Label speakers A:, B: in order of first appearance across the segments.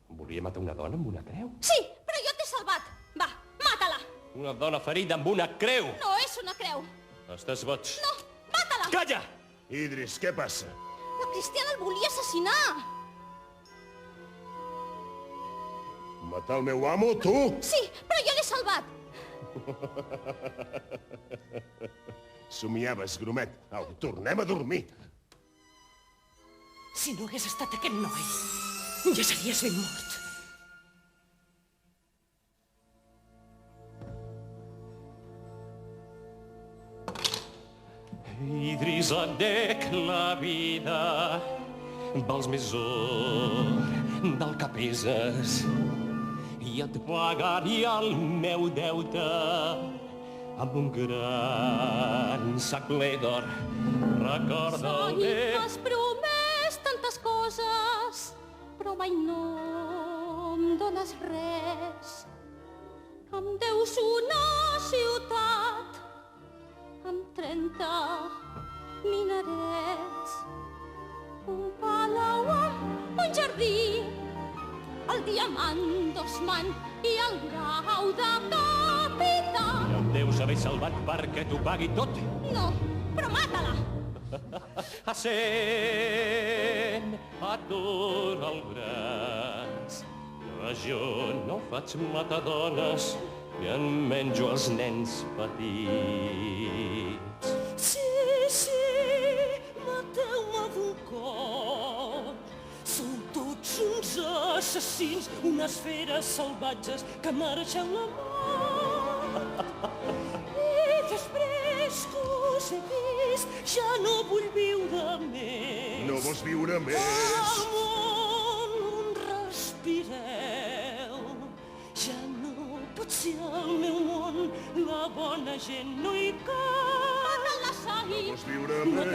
A: Volia matar una dona amb una creu?
B: Sí, però jo t'he salvat. Va, mata-la.
A: Una dona ferida amb una creu?
B: No és una creu.
A: Estàs boig.
B: No, mata-la.
A: Calla!
C: Idris, què passa?
B: La Cristiana el volia assassinar.
C: Matar el meu amo, tu?
B: Sí, però jo l'he salvat.
C: Somiaves, gromet. Au, tornem a dormir.
D: Si no hagués estat aquest noi, ja series ben mort.
A: Idris, adec la vida, vals més or del que peses, i et pagaria el meu deute amb un gran sac ple d'or. Recorda-ho bé.
B: M'has promès tantes coses, però mai no em dones res. Em deus una ciutat amb 30 minarets, un palau amb un jardí, el diamant d'Osman i el grau de capità.
A: Ja em deus haver salvat perquè t'ho pagui tot.
B: No, però mata-la.
A: A cent, atura el braç, que jo no faig matar dones i en menjo els nens petits.
D: Sí, mateu-me d'un cop. Sou tots uns assassins, unes feres salvatges que mereixeu la mort. I després que us he vist, ja no vull viure més.
C: No vols viure més?
D: Al món on respireu, ja no pot ser el meu món, la bona gent no hi cap.
B: Mata-la, Saïd.
C: No vols viure més?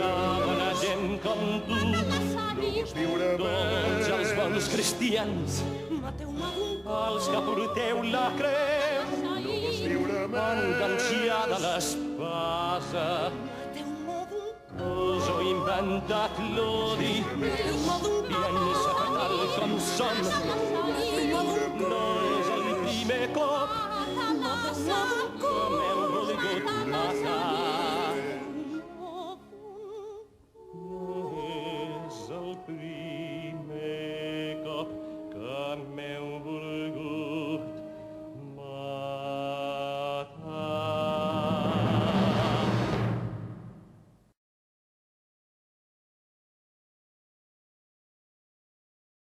A: La bona gent com tu,
B: Mata-la,
C: No
B: Saïd.
C: vols viure
A: tots els bons
C: més?
A: cristians,
D: Mateu-me d'un cop.
A: els que porteu la creu,
C: No vols
B: Saïd.
C: viure més?
A: enganxada a l'espasa.
D: Mateu-me d'un cop.
A: Us ho he inventat l'odi
D: Mateu-me d'un
A: i ens tal com som.
B: Saïd.
A: No és el primer cop